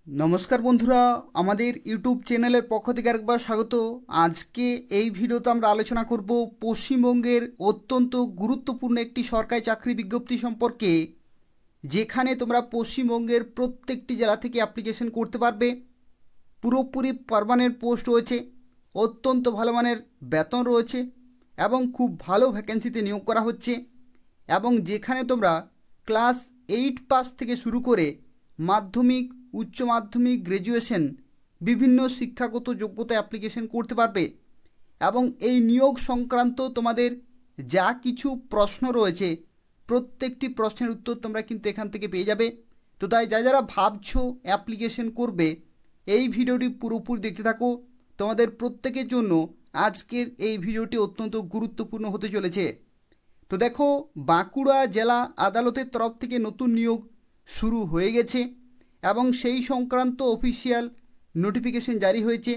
नमस्कार बंधुरा आमादेर यूट्यूब चैनलेर पक्ष थेके आरेकबार स्वागत। आज के এই ভিডিওতে আমরা আলোচনা করব পশ্চিমবঙ্গের অত্যন্ত গুরুত্বপূর্ণ একটি সরকারি চাকরি বিজ্ঞপ্তি সম্পর্কে, যেখানে তোমরা পশ্চিমবঙ্গের প্রত্যেকটি জেলা থেকে অ্যাপ্লিকেশন করতে পারবে। পুরোপুরি পার্মানেন্ট পোস্ট রয়েছে, অত্যন্ত ভালো মানের বেতন রয়েছে এবং খুব ভালো ভ্যাকেন্সিতে নিয়োগ করা হচ্ছে, এবং যেখানে তোমরা ক্লাস 8 পাস থেকে শুরু করে মাধ্যমিক, উচ্চ মাধ্যমিক, গ্র্যাজুয়েশন বিভিন্ন শিক্ষাগত যোগ্যতা অ্যাপ্লিকেশন করতে পারবে। এবং এই নিয়োগ সংক্রান্ত তোমাদের যা কিছু প্রশ্ন রয়েছে প্রত্যেকটি প্রশ্নের উত্তর তোমরা কিন্তু এখান থেকে পেয়ে যাবে। তো তাই যারা ভাবছো অ্যাপ্লিকেশন করবে, এই ভিডিওটি পুরোপুরি দেখতে থাকো। তোমাদের প্রত্যেকের জন্য আজকের এই ভিডিওটি অত্যন্ত গুরুত্বপূর্ণ হতে চলেছে। তো দেখো, বাঁকুড়া জেলা আদালতের তরফ থেকে নতুন নিয়োগ শুরু হয়ে গেছে এবং সেই সংক্রান্ত অফিসিয়াল নোটিফিকেশন জারি হয়েছে,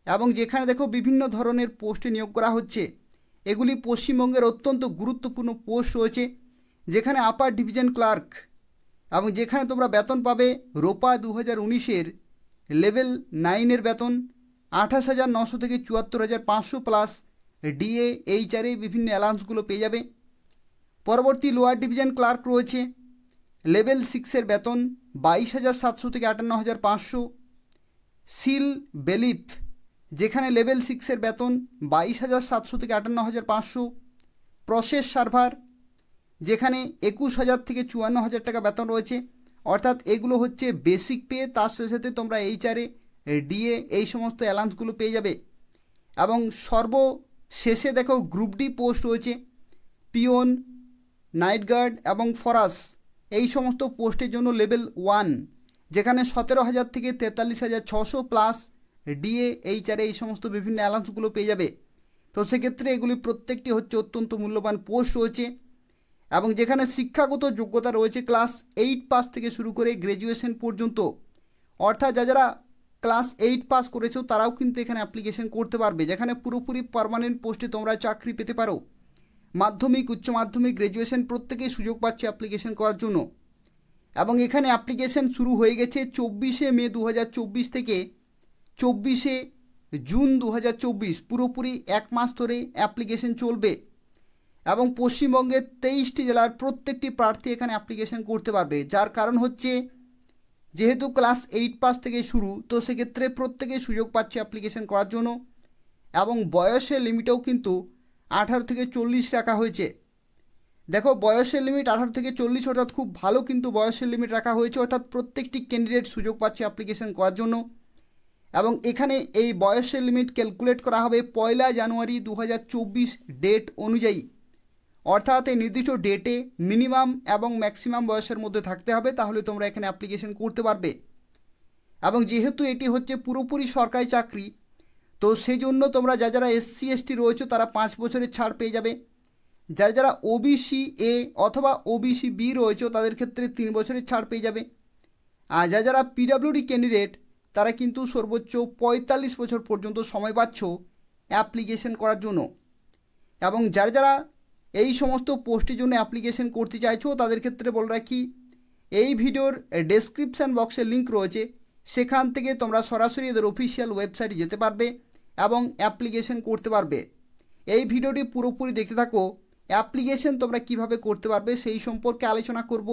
এবং যেখানে দেখো বিভিন্ন ধরনের পোস্টে নিয়োগ করা হচ্ছে। এগুলি পশ্চিমবঙ্গের অত্যন্ত গুরুত্বপূর্ণ পোস্ট রয়েছে, যেখানে আপার ডিভিশন ক্লার্ক, এবং যেখানে তোমরা বেতন পাবে রোপা 2019-এর লেভেল 9-এর বেতন 28,900 থেকে 74,500 প্লাস ডিএ, এইচআরএ বিভিন্ন অ্যালাউন্সগুলো পেয়ে যাবে। পরবর্তী লোয়ার ডিভিশন ক্লার্ক রয়েছে, লেভেল 6-এর বেতন 22,700 থেকে 58,500। সিল বেলিফ, যেখানে লেভেল 6-এর বেতন 22,700 থেকে 58,500। প্রসেস সার্ভার, যেখানে 21,000 থেকে 54,000 টাকা বেতন রয়েছে, অর্থাৎ এগুলো হচ্ছে বেসিক পে, তার সাথে তোমরা এইচআরএ, ডিএ এই সমস্ত অ্যালাউন্সগুলো পেয়ে যাবে। এবং সর্বশেষে দেখো গ্রুপ ডি পোস্ট রয়েছে, পিওন, নাইট গার্ড এবং ফরাস এই সমস্ত পোস্টের জন্য লেভেল 1, যেখানে 17,000 থেকে 43,600 প্লাস ডিএ, এইচআরএ এই সমস্ত বিভিন্ন অ্যালাউন্সগুলো পেয়ে যাবে। তো সেক্ষেত্রে এগুলি প্রত্যেকটি হচ্ছে অত্যন্ত মূল্যবান পোস্ট রয়েছে, এবং যেখানে শিক্ষাগত যোগ্যতা রয়েছে ক্লাস 8 পাস থেকে শুরু করে গ্র্যাজুয়েশন পর্যন্ত। অর্থাৎ যারা ক্লাস 8 পাস করেছো তারাও কিন্তু এখানে অ্যাপ্লিকেশন করতে পারবে, যেখানে পুরোপুরি পার্মানেন্ট পোস্টে তোমরা চাকরি পেতে পারো। মাধ্যমিক, উচ্চ মাধ্যমিক, গ্র্যাজুয়েশন প্রত্যেকেই সুযোগ পাচ্ছে অ্যাপ্লিকেশন করার জন্য। এবং এখানে অ্যাপ্লিকেশন শুরু হয়ে গেছে 24শে মে 2024 থেকে 24শে জুন 2024, পুরোপুরি এক মাস ধরে অ্যাপ্লিকেশন চলবে। এবং পশ্চিমবঙ্গের 23টি জেলার প্রত্যেকটি প্রার্থী এখানে অ্যাপ্লিকেশন করতে পারবে, যার কারণ হচ্ছে যেহেতু ক্লাস 8 পাস থেকে শুরু, তো সেক্ষেত্রে প্রত্যেকেই সুযোগ পাচ্ছে অ্যাপ্লিকেশন করার জন্য। এবং বয়সের লিমিটেও কিন্তু 18 থেকে 40 রাখা হয়েছে। দেখো, বয়সের লিমিট 18 থেকে 40, অর্থাৎ খুব ভালো কিন্তু বয়সের লিমিট রাখা হয়েছে, অর্থাৎ প্রত্যেকটি ক্যান্ডিডেট সুযোগ পাচ্ছে অ্যাপ্লিকেশন করার জন্য। এবং এখানে এই বয়সের লিমিট ক্যালকুলেট করা হবে 1 জানুয়ারি 2024 ডেট অনুযায়ী, অর্থাৎ এই নির্দিষ্ট ডেটে মিনিমাম এবং ম্যাক্সিমাম বয়সের মধ্যে থাকতে হবে, তাহলে তোমরা এখানে অ্যাপ্লিকেশন করতে পারবে। এবং যেহেতু এটি হচ্ছে পুরোপুরি সরকারি চাকরি, তো সেই জন্য তোমরা যারা এসসি এসটি রয়েছে তারা 5 বছরের ছাড় পেয়ে যাবে। যারা ওবিসি এ অথবা ওবিসি বি রয়েছে তাদের ক্ষেত্রে 3 বছরের ছাড় পেয়ে যাবে। আর যারা পিডাব্লিউডি ক্যান্ডিডেট তারা কিন্তু সর্বোচ্চ 45 বছর পর্যন্ত সময় পাচ্ছ অ্যাপ্লিকেশন করার জন্য। এবং যারা এই সমস্ত পোস্টের জন্য অ্যাপ্লিকেশন করতে চাইছো তাদের ক্ষেত্রে বলে রাখি, এই ভিডিওর ডেসক্রিপশান বক্সে লিঙ্ক রয়েছে, সেখান থেকে তোমরা সরাসরি এদের অফিসিয়াল ওয়েবসাইটে যেতে পারবে এবং অ্যাপ্লিকেশন করতে পারবে। এই ভিডিওটি পুরোপুরি দেখতে থাকো। অ্যাপ্লিকেশন তোমরা কিভাবে করতে পারবে সেই সম্পর্কে আলোচনা করব।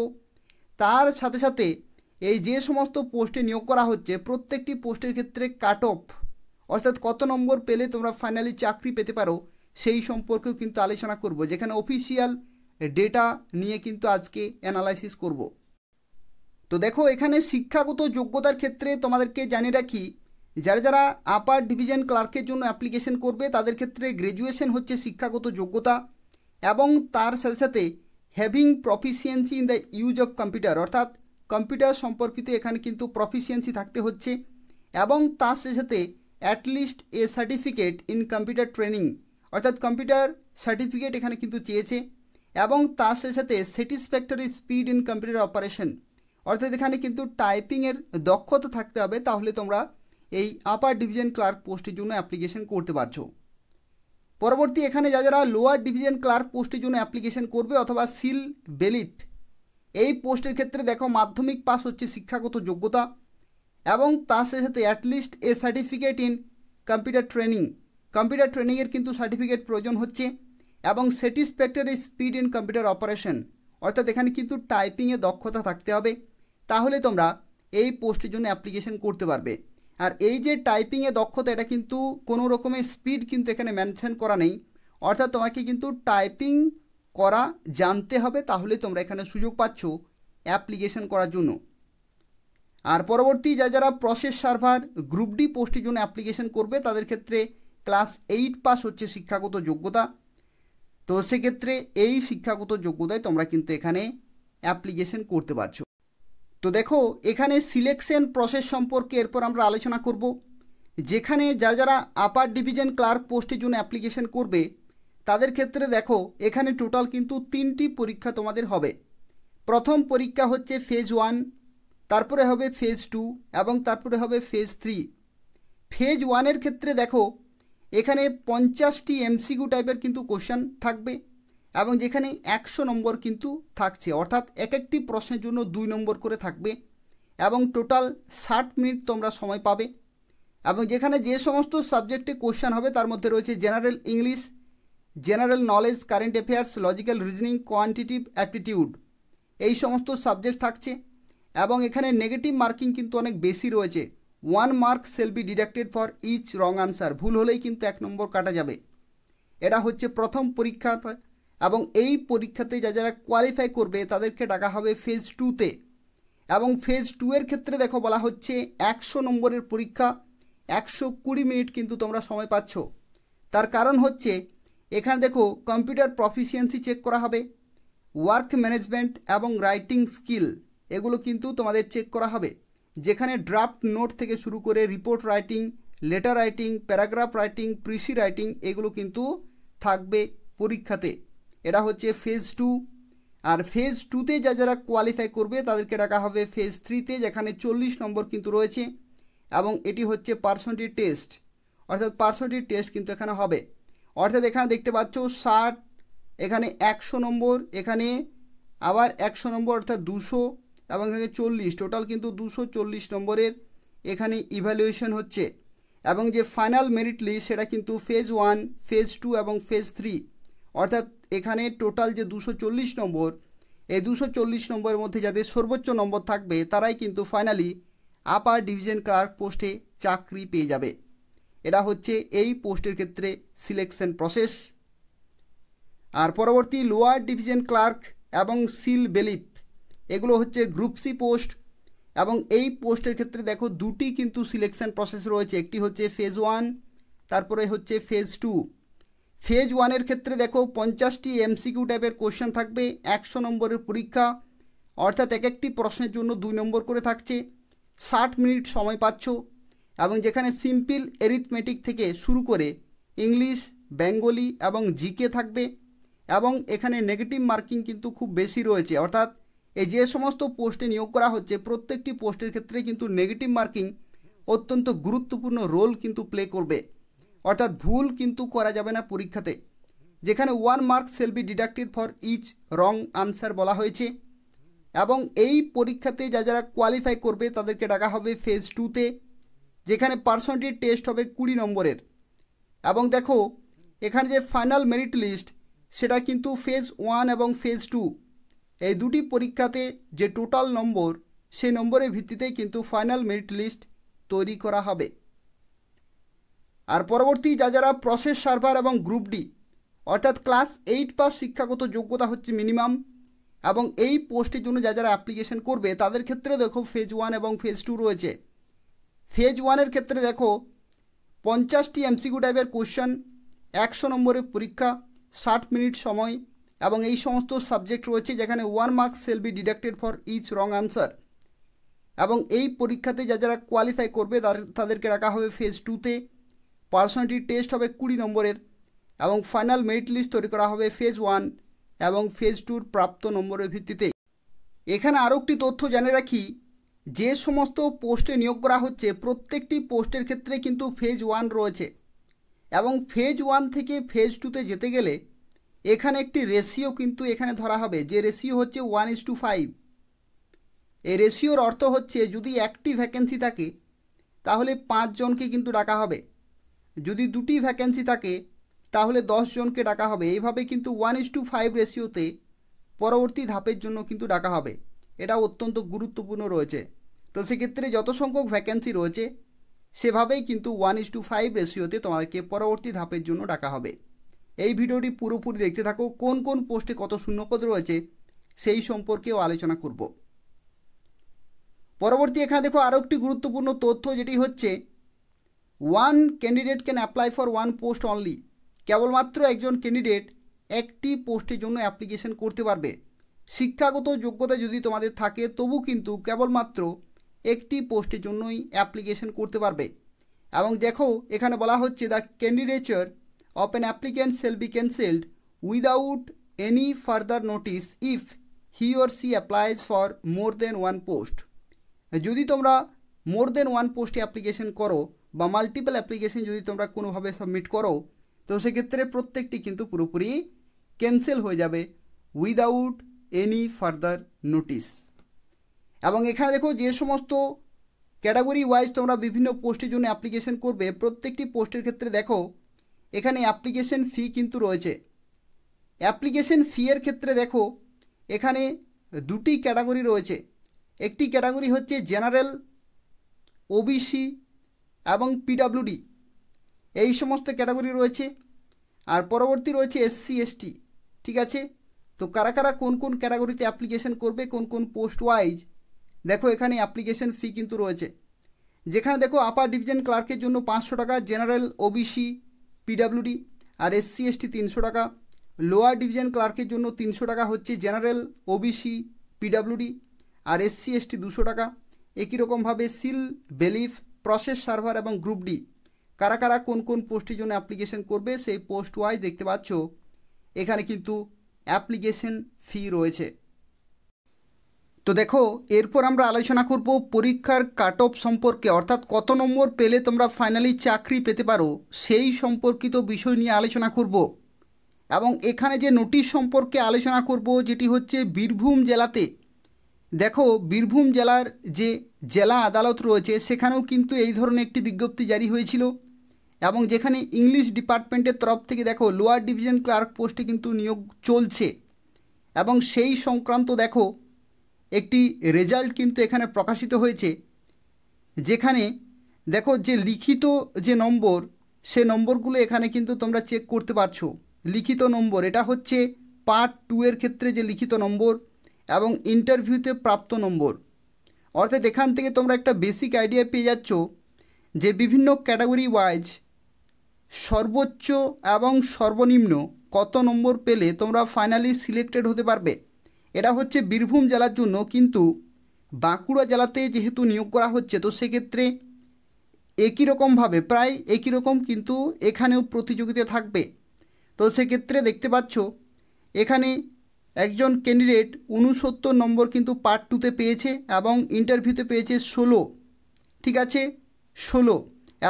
তার সাথে সাথে এই যে সমস্ত পোস্টে নিয়োগ করা হচ্ছে প্রত্যেকটি পোস্টের ক্ষেত্রে কাট অফ, অর্থাৎ কত নম্বর পেলে তোমরা ফাইনালি চাকরি পেতে পারো সেই সম্পর্কেও কিন্তু আলোচনা করব, যেখানে অফিসিয়াল ডেটা নিয়ে কিন্তু আজকে অ্যানালাইসিস করব। তো দেখো, এখানে শিক্ষাগত যোগ্যতার ক্ষেত্রে তোমাদেরকে জানিয়ে রাখি, যারা আপার ডিভিশন ক্লার্কের জন্য অ্যাপ্লিকেশন করবে তাদের ক্ষেত্রে গ্র্যাজুয়েশন হচ্ছে শিক্ষাগত যোগ্যতা, এবং তার সাথে সাথে having proficiency in the use of computer, অর্থাৎ কম্পিউটার সম্পর্কিত এখানে কিন্তু প্রফিসিয়েন্সি থাকতে হচ্ছে, এবং তার সাথে সাথে at least A certificate in computer training, অর্থাৎ কম্পিউটার সার্টিফিকেট এখানে কিন্তু চেয়েছে, এবং তার সাথে সাথে satisfactory speed in computer operation, অর্থাৎ এখানে কিন্তু টাইপিংয়ের দক্ষতা থাকতে হবে, তাহলে তোমরা এই আপার ডিভিশন ক্লার্ক পোস্টের জন্য অ্যাপ্লিকেশন করতে পারছো। পরবর্তী এখানে যারা লোয়ার ডিভিশন ক্লার্ক পোস্টের জন্য অ্যাপ্লিকেশন করবে অথবা সিল বেলিফ, এই পোস্টের ক্ষেত্রে দেখো মাধ্যমিক পাস হচ্ছে শিক্ষাগত যোগ্যতা, এবং তার সাথে at least A certificate in computer ট্রেনিংয়ের কিন্তু সার্টিফিকেট প্রয়োজন হচ্ছে, এবং satisfactory speed in computer operation, অর্থাৎ এখানে কিন্তু টাইপিংয়ে দক্ষতা থাকতে হবে, তাহলে তোমরা এই পোস্টের জন্য অ্যাপ্লিকেশন করতে পারবে। আর এই যে টাইপিংয়ে দক্ষতা, এটা কিন্তু কোনো রকমের স্পিড কিন্তু এখানে মেনশন করা নেই, অর্থাৎ তোমাকে কিন্তু টাইপিং করা জানতে হবে, তাহলে তোমরা এখানে সুযোগ পাচ্ছ অ্যাপ্লিকেশন করার জন্য। আর পরবর্তী যারা প্রসেস সার্ভার গ্রুপ ডি পোস্টের জন্য অ্যাপ্লিকেশন করবে তাদের ক্ষেত্রে ক্লাস 8 পাস হচ্ছে শিক্ষাগত যোগ্যতা। তো সেক্ষেত্রে এই শিক্ষাগত যোগ্যতায় তোমরা কিন্তু এখানে অ্যাপ্লিকেশন করতে পারছো। তো দেখো এখানে সিলেকশন প্রসেস সম্পর্কে এরপর আমরা আলোচনা করব। যেখানে যারা আপার ডিভিশন ক্লার্ক পোস্টের জন্য অ্যাপ্লিকেশন করবে তাদের ক্ষেত্রে দেখো এখানে টোটাল কিন্তু 3টি পরীক্ষা তোমাদের হবে। প্রথম পরীক্ষা হচ্ছে ফেজ 1, তারপরে হবে ফেজ 2 এবং তারপরে হবে ফেজ 3। ফেজ 1-এর ক্ষেত্রে দেখো এখানে 50টি এমসিকিউ টাইপের কিন্তু কোশ্চেন থাকবে, এবং যেখানে 100 নম্বর কিন্তু থাকছে, অর্থাৎ এক একটি প্রশ্নের জন্য 2 নম্বর করে থাকবে, এবং টোটাল 60 মিনিট তোমরা সময় পাবে। এবং যেখানে যে সমস্ত সাবজেক্টে কোশ্চেন হবে তার মধ্যে রয়েছে general English, general knowledge, current affairs, logical reasoning, quantitative aptitude, এই সমস্ত সাবজেক্ট থাকছে। এবং এখানে নেগেটিভ মার্কিং কিন্তু অনেক বেশি রয়েছে। 1 mark shall be deducted for each wrong answer, ভুল হলেই কিন্তু 1 নম্বর কাটা যাবে। এটা হচ্ছে প্রথম পরীক্ষা, এবং এই পরীক্ষাতে যারা কোয়ালিফাই করবে তাদেরকে ডাকা হবে ফেজ 2-তে। এবং ফেজ 2-এর ক্ষেত্রে দেখো বলা হচ্ছে 100 নম্বরের পরীক্ষা, 120 মিনিট কিন্তু তোমরা সময় পাচ্ছ। তার কারণ হচ্ছে এখানে দেখো কম্পিউটার প্রফিসিয়েন্সি চেক করা হবে, ওয়ার্ক ম্যানেজমেন্ট এবং রাইটিং স্কিল এগুলো কিন্তু তোমাদের চেক করা হবে। যেখানে ড্রাফট নোট থেকে শুরু করে report writing, letter writing, paragraph writing, precis writing এগুলো কিন্তু থাকবে পরীক্ষাতে। এটা হচ্ছে ফেজ 2। আর ফেজ 2-তে যারা কোয়ালিফাই করবে তাদেরকে ডাকা হবে ফেজ 3-তে, যেখানে 40 নম্বর কিন্তু রয়েছে, এবং এটি হচ্ছে পার্সোনালিটি টেস্ট, অর্থাৎ পার্সোনালিটি টেস্ট কিন্তু এখানে হবে। অর্থাৎ এখানে দেখতে পাচ্ছ 60, এখানে 100 নম্বর, এখানে আবার 100 নম্বর অর্থাৎ 200, এবং এখানে 40, টোটাল কিন্তু 240 নম্বরের এখানে ইভ্যালুয়েশন হচ্ছে। এবং যে ফাইনাল মেরিট লিস্ট সেটা কিন্তু ফেজ 1, ফেজ 2 এবং ফেজ 3, অর্থাৎ এখানে টোটাল যে 240 নম্বর, এই 240 নম্বরের মধ্যে যাদের সর্বোচ্চ নম্বর থাকবে তারাই কিন্তু ফাইনালি আপার ডিভিশন ক্লার্ক পোস্টে চাকরি পেয়ে যাবে। এটা হচ্ছে এই পোস্টের ক্ষেত্রে সিলেকশন প্রসেস। আর পরবর্তী লোয়ার ডিভিশন ক্লার্ক এবং সিল বেলিফ এগুলো হচ্ছে গ্রুপ সি পোস্ট, এবং এই পোস্টের ক্ষেত্রে দেখো 2টি কিন্তু সিলেকশন প্রসেস রয়েছে। একটি হচ্ছে ফেজ 1, তারপরে হচ্ছে ফেজ 2। ফেজ 1-এর ক্ষেত্রে দেখো 50টি এমসিকিউ টাইপের কোশ্চেন থাকবে, 100 নম্বরের পরীক্ষা, অর্থাৎ এক একটি প্রশ্নের জন্য 2 নম্বর করে থাকছে, 60 মিনিট সময় পাচ্ছ। এবং যেখানে সিম্পল অ্যারিথমেটিক থেকে শুরু করে ইংলিশ, বেঙ্গলি এবং জিকে থাকবে। এবং এখানে নেগেটিভ মার্কিং কিন্তু খুব বেশি রয়েছে, অর্থাৎ এই যে সমস্ত পোস্টে নিয়োগ করা হচ্ছে প্রত্যেকটি পোস্টের ক্ষেত্রে কিন্তু নেগেটিভ মার্কিং অত্যন্ত গুরুত্বপূর্ণ রোল কিন্তু প্লে করবে, অর্থাৎ ভুল কিন্তু করা যাবে না পরীক্ষাতে। যেখানে 1 mark shall be deducted for each wrong answer বলা হয়েছে। এবং এই পরীক্ষাতে যারা কোয়ালিফাই করবে তাদেরকে ডাকা হবে ফেজ 2-তে, যেখানে পার্সোনালিটি টেস্ট হবে 20 নম্বরের। এবং দেখো এখানে যে ফাইনাল মেরিট লিস্ট সেটা কিন্তু ফেজ 1 এবং ফেজ 2 এই দুটি পরীক্ষাতে যে টোটাল নম্বর সেই নম্বরের ভিত্তিতেই কিন্তু ফাইনাল মেরিট লিস্ট তৈরি করা হবে। আর পরবর্তী যারা প্রসেস সার্ভার এবং গ্রুপ ডি অর্থাৎ ক্লাস 8 পাস শিক্ষাগত যোগ্যতা হচ্ছে মিনিমাম, এবং এই পোস্টের জন্য যারা অ্যাপ্লিকেশন করবে তাদের ক্ষেত্রে দেখো ফেজ 1 এবং ফেজ 2 রয়েছে। ফেজ 1-এর ক্ষেত্রে দেখো 50টি এমসিকিউ টাইপের কোশ্চেন, 100 নম্বরের পরীক্ষা, 60 মিনিট সময়, এবং এই সমস্ত সাবজেক্ট রয়েছে, যেখানে 1 mark shall be deducted for each wrong answer. এবং এই পরীক্ষাতে যারা কোয়ালিফাই করবে তাদেরকে রাখা হবে ফেজ 2-তে, পার্সোনালিটি টেস্ট হবে 20 নম্বরের, এবং ফাইনাল মেরিট লিস্ট তৈরি করা হবে ফেজ 1 এবং ফেজ 2-র প্রাপ্ত নম্বরের ভিত্তিতে। এখানে আরও একটি তথ্য জেনে রাখি, যে সমস্ত পোস্টে নিয়োগ করা হচ্ছে প্রত্যেকটি পোস্টের ক্ষেত্রে কিন্তু ফেজ 1 রয়েছে, এবং ফেজ 1 থেকে ফেজ 2-তে যেতে গেলে এখানে একটি রেশিও কিন্তু এখানে ধরা হবে, যে রেশিও হচ্ছে 1:5। এই রেশিওর অর্থ হচ্ছে যদি একটি ভ্যাকেন্সি থাকে তাহলে 5 জনকে কিন্তু ডাকা হবে, যদি দুটি ভ্যাকেন্সি থাকে তাহলে 10 জনকে ডাকা হবে। এইভাবে কিন্তু 1:5 রেশিওতে পরবর্তী ধাপের জন্য কিন্তু ডাকা হবে। এটা অত্যন্ত গুরুত্বপূর্ণ রয়েছে। তো সেক্ষেত্রে যত সংখ্যক ভ্যাকেন্সি রয়েছে সেভাবেই কিন্তু 1:5 রেশিওতে তোমাদেরকে পরবর্তী ধাপের জন্য ডাকা হবে। এই ভিডিওটি পুরোপুরি দেখতে থাকো। কোন কোন পোস্টে কত শূন্যপদ রয়েছে সেই সম্পর্কেও আলোচনা করব। পরবর্তী এখানে দেখো আরও একটি গুরুত্বপূর্ণ তথ্য, যেটি হচ্ছে 1 candidate can apply for 1 post only. কেবলমাত্র একজন ক্যান্ডিডেট একটি পোস্টের জন্য অ্যাপ্লিকেশন করতে পারবে। শিক্ষাগত যোগ্যতা যদি তোমাদের থাকে তবু কিন্তু কেবলমাত্র একটি পোস্টের জন্যই অ্যাপ্লিকেশন করতে পারবে। এবং দেখো এখানে বলা হচ্ছে the candidature of an applicant shall be cancelled without any further notice if he or she applies for more than 1 post. যদি তোমরা মোর দেন 1 পোস্টে অ্যাপ্লিকেশন করো বা মাল্টিপল অ্যাপ্লিকেশন যদি তোমরা কোনোভাবে সাবমিট করো তো সেক্ষেত্রে প্রত্যেকটি কিন্তু পুরোপুরি ক্যান্সেল হয়ে যাবে উইদাউট এনি ফার্দার নোটিস। এবং এখানে দেখো যে সমস্ত ক্যাটাগরি ওয়াইজ তোমরা বিভিন্ন পোস্টের জন্য অ্যাপ্লিকেশন করবে প্রত্যেকটি পোস্টের ক্ষেত্রে দেখো এখানে অ্যাপ্লিকেশন ফি কিন্তু রয়েছে। অ্যাপ্লিকেশন ফি এর ক্ষেত্রে দেখো এখানে দুটি ক্যাটাগরি রয়েছে। একটি ক্যাটাগরি হচ্ছে জেনারেল, ওবিসি এবং পিডাব্লিউডি, এই সমস্ত ক্যাটাগরি রয়েছে। আর পরবর্তী রয়েছে এসসি এসটি। ঠিক আছে, তো কারা কারা কোন কোন ক্যাটাগরিতে অ্যাপ্লিকেশন করবে কোন কোন পোস্ট ওয়াইজ দেখো এখানে অ্যাপ্লিকেশন ফি কিন্তু রয়েছে। যেখানে দেখো আপার ডিভিশন ক্লার্কের জন্য 500 টাকা, জেনারেল, ওবিসি, পিডাব্লিউডি আর এসসি এসটি 300 টাকা। লোয়ার ডিভিশন ক্লার্কের জন্য 300 টাকা হচ্ছে জেনারেল, ওবিসি, পিডাব্লিউডি আর এসসি এসটি 200 টাকা। একই রকমভাবে সিল, বেলিফ, প্রসেস সার্ভার এবং গ্রুপ ডি কারা কারা কোন কোন পোস্টের জন্য অ্যাপ্লিকেশন করবে সেই পোস্ট ওয়াইজ দেখতে পাচ্ছ এখানে কিন্তু অ্যাপ্লিকেশন ফি রয়েছে। তো দেখো এরপর আমরা আলোচনা করব পরীক্ষার কাট অফ সম্পর্কে, অর্থাৎ কত নম্বর পেলে তোমরা ফাইনালি চাকরি পেতে পারো সেই সম্পর্কিত বিষয় নিয়ে আলোচনা করব। এবং এখানে যে নোটিশ সম্পর্কে আলোচনা করব যেটি হচ্ছে বীরভূম জেলাতে, দেখো বীরভূম জেলার যে জেলা আদালত রয়েছে সেখানেও কিন্তু এই ধরনের একটি বিজ্ঞপ্তি জারি হয়েছিল। এবং যেখানে ইংলিশ ডিপার্টমেন্টের তরফ থেকে দেখো লোয়ার ডিভিশন ক্লার্ক পোস্টে কিন্তু নিয়োগ চলছে। এবং সেই সংক্রান্ত দেখো একটি রেজাল্ট কিন্তু এখানে প্রকাশিত হয়েছে, যেখানে দেখো যে লিখিত যে নম্বর সে নম্বরগুলো এখানে কিন্তু তোমরা চেক করতে পারছো। লিখিত নম্বর এটা হচ্ছে পার্ট 2 এর ক্ষেত্রে যে লিখিত নম্বর এবং ইন্টারভিউতে প্রাপ্ত নম্বর। অর্থাৎ এখান থেকে তোমরা একটা বেসিক আইডিয়া পেয়ে যাচ্ছ যে বিভিন্ন ক্যাটাগরি ওয়াইজ সর্বোচ্চ এবং সর্বনিম্ন কত নম্বর পেলে তোমরা ফাইনালি সিলেক্টেড হতে পারবে। এটা হচ্ছে বীরভূম জেলার জন্য, কিন্তু বাঁকুড়া জেলাতে যেহেতু নিয়োগ করা হচ্ছে তো সেক্ষেত্রে একই রকমভাবে প্রায় একই রকম কিন্তু এখানেও প্রতিযোগিতা থাকবে। তো সেক্ষেত্রে দেখতে পাচ্ছ এখানে একজন ক্যান্ডিডেট 69 নম্বর কিন্তু পার্ট 2তে পেয়েছে এবং ইন্টারভিউতে পেয়েছে 16। ঠিক আছে, 16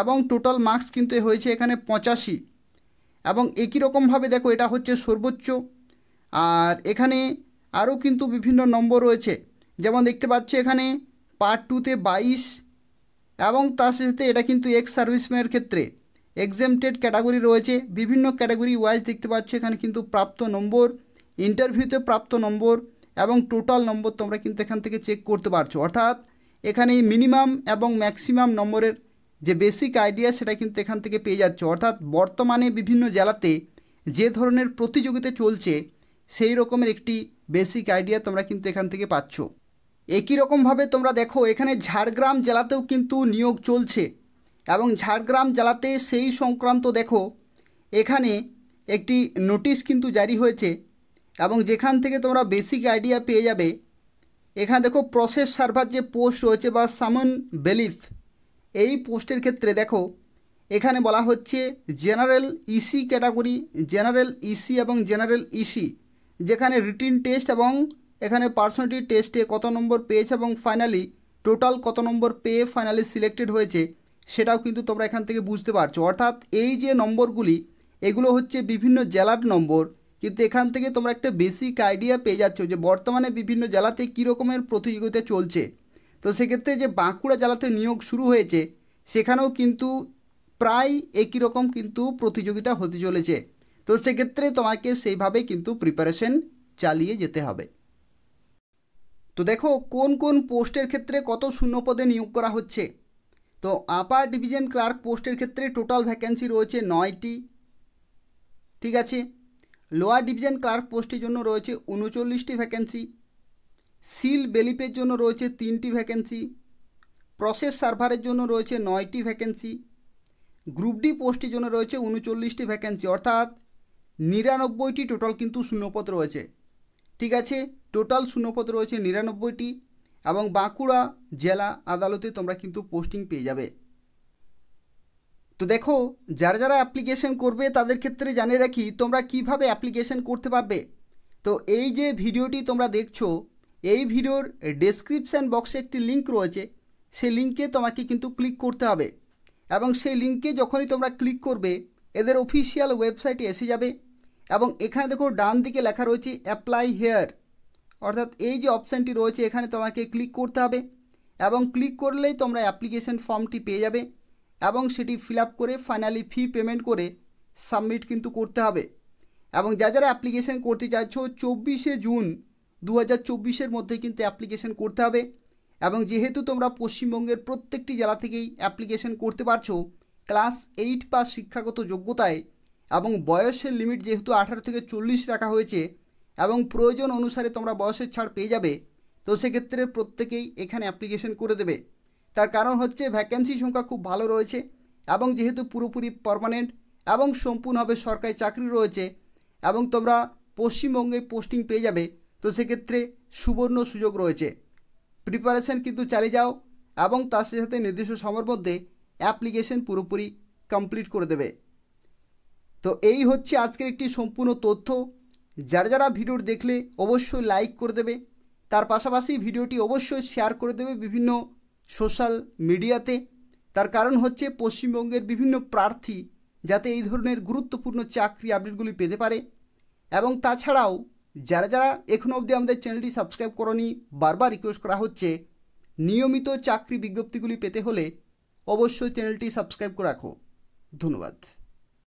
এবং টোটাল মার্কস কিন্তু হয়েছে এখানে 85। এবং একই রকমভাবে দেখো এটা হচ্ছে সর্বোচ্চ। আর এখানে আরও কিন্তু বিভিন্ন নম্বর রয়েছে, যেমন দেখতে পাচ্ছ এখানে পার্ট 2তে 22 এবং তার সাথে এটা কিন্তু এক্স সার্ভিসম্যানের ক্ষেত্রে এক্সেমটেড ক্যাটাগরি রয়েছে। বিভিন্ন ক্যাটাগরি ওয়াইজ দেখতে পাচ্ছ এখানে কিন্তু প্রাপ্ত নম্বর, ইন্টারভিউতে প্রাপ্ত নম্বর এবং টোটাল নম্বর তোমরা কিন্তু এখান থেকে চেক করতে পারছো। অর্থাৎ এখানে মিনিমাম এবং ম্যাক্সিমাম নম্বরের যে বেসিক আইডিয়া সেটা কিন্তু এখান থেকে পেয়ে যাচ্ছ। অর্থাৎ বর্তমানে বিভিন্ন জেলাতে যে ধরনের প্রতিযোগিতা চলছে সেই রকমের একটি বেসিক আইডিয়া তোমরা কিন্তু এখান থেকে পাচ্ছ। একই রকমভাবে তোমরা দেখো এখানে ঝাড়গ্রাম জেলাতেও কিন্তু নিয়োগ চলছে এবং ঝাড়গ্রাম জেলাতে সেই সংক্রান্ত দেখো এখানে একটি নোটিশ কিন্তু জারি হয়েছে এবং যেখান থেকে তোমরা বেসিক আইডিয়া পেয়ে যাবে। এখানে দেখো প্রসেস সার্ভার যে পোস্ট রয়েছে বা সামন বেলিফ, এই পোস্টের ক্ষেত্রে দেখো এখানে বলা হচ্ছে general EC category, general EC এবং জেনারেল ইসি, যেখানে রিটিন টেস্ট এবং এখানে পার্সোনালিটি টেস্টে কত নম্বর পেয়েছে এবং ফাইনালি টোটাল কত নম্বর পেয়ে ফাইনালি সিলেক্টেড হয়েছে সেটাও কিন্তু তোমরা এখান থেকে বুঝতে পারছো। অর্থাৎ এই যে নম্বরগুলি এগুলো হচ্ছে বিভিন্ন জেলার নম্বর, কিন্তু এখান থেকে তোমরা একটা বেসিক আইডিয়া পেয়ে যাচ্ছ যে বর্তমানে বিভিন্ন জেলাতে কী রকমের প্রতিযোগিতা চলছে। তো সেক্ষেত্রে যে বাঁকুড়া জেলাতে নিয়োগ শুরু হয়েছে সেখানেও কিন্তু প্রায় একই রকম কিন্তু প্রতিযোগিতা হতে চলেছে। তো সেক্ষেত্রে তোমাকে সেইভাবে কিন্তু প্রিপারেশন চালিয়ে যেতে হবে। তো দেখো কোন কোন পোস্টের ক্ষেত্রে কত শূন্যপদে নিয়োগ করা হচ্ছে। তো আপার ডিভিশন ক্লার্ক পোস্টের ক্ষেত্রে টোটাল ভ্যাকেন্সি রয়েছে 9টি, ঠিক আছে। লোয়ার ডিভিশন ক্লার্ক পোস্টের জন্য রয়েছে 39টি ভ্যাকেন্সি, সিল বেলিপের জন্য রয়েছে 3টি ভ্যাকেন্সি, প্রসেস সার্ভারের জন্য রয়েছে 9টি ভ্যাকেন্সি, গ্রুপ ডি পোস্টের জন্য রয়েছে 39টি ভ্যাকেন্সি, অর্থাৎ 99টি টোটাল কিন্তু শূন্যপদ রয়েছে, ঠিক আছে। টোটাল শূন্যপদ রয়েছে 99টি এবং বাঁকুড়া জেলা আদালতে তোমরা কিন্তু পোস্টিং পেয়ে যাবে। তো দেখো যারা যারা অ্যাপ্লিকেশন করবে তাদের ক্ষেত্রে জানিয়ে রাখি তোমরা কিভাবে অ্যাপ্লিকেশন করতে পারবে। তো এই যে ভিডিওটি তোমরা দেখছো এই ভিডিওর ডেসক্রিপশান বক্সে একটি লিঙ্ক রয়েছে, সেই লিঙ্কে তোমাকে কিন্তু ক্লিক করতে হবে এবং সেই লিঙ্কে যখনই তোমরা ক্লিক করবে এদের অফিসিয়াল ওয়েবসাইটে এসে যাবে এবং এখানে দেখো ডান দিকে লেখা রয়েছে অ্যাপ্লাই হেয়ার, অর্থাৎ এই যে অপশানটি রয়েছে এখানে তোমাকে ক্লিক করতে হবে এবং ক্লিক করলেই তোমরা অ্যাপ্লিকেশন ফর্মটি পেয়ে যাবে এবং সেটি ফিল আপ করে ফাইনালি ফি পেমেন্ট করে সাবমিট কিন্তু করতে হবে। এবং যারা অ্যাপ্লিকেশন করতে চাইছো 24শে জুন 2024-এর মধ্যে কিন্তু অ্যাপ্লিকেশন করতে হবে এবং যেহেতু তোমরা পশ্চিমবঙ্গের প্রত্যেকটি জেলা থেকেই অ্যাপ্লিকেশন করতে পারছো ক্লাস 8 পাস শিক্ষাগত যোগ্যতায় এবং বয়সের লিমিট যেহেতু 18 থেকে 40 রাখা হয়েছে এবং প্রয়োজন অনুসারে তোমরা বয়সের ছাড় পেয়ে যাবে, তো সেক্ষেত্রে প্রত্যেকেই এখানে অ্যাপ্লিকেশন করে দেবে। তার কারণ হচ্ছে ভ্যাকেন্সি সংখ্যা খুব ভালো রয়েছে এবং যেহেতু পুরোপুরি পার্মানেন্ট এবং সম্পূর্ণভাবে সরকারি চাকরি রয়েছে এবং তোমরা পশ্চিমবঙ্গে পোস্টিং পেয়ে যাবে, তো সেক্ষেত্রে সুবর্ণ সুযোগ রয়েছে। প্রিপারেশন কিন্তু চালিয়ে যাও এবং তার সাথে নির্দিষ্ট সময়ের মধ্যে অ্যাপ্লিকেশন পুরোপুরি কমপ্লিট করে দেবে। তো এই হচ্ছে আজকের একটি সম্পূর্ণ তথ্য। যারা যারা ভিডিও দেখলে অবশ্যই লাইক করে দেবে, তার পাশাপাশি ভিডিওটি অবশ্যই শেয়ার করে দেবে বিভিন্ন সোশ্যাল মিডিয়াতে। তার কারণ হচ্ছে পশ্চিমবঙ্গের বিভিন্ন প্রার্থী যাতে এই ধরনের গুরুত্বপূর্ণ চাকরি আপডেটগুলি পেতে পারে। এবং তাছাড়াও যারা যারা এখনও অবধি আমাদের চ্যানেলটি সাবস্ক্রাইব করনি বারবার রিকোয়েস্ট করা হচ্ছে নিয়মিত চাকরি বিজ্ঞপ্তিগুলি পেতে হলে অবশ্যই চ্যানেলটি সাবস্ক্রাইব করে রাখো। ধন্যবাদ।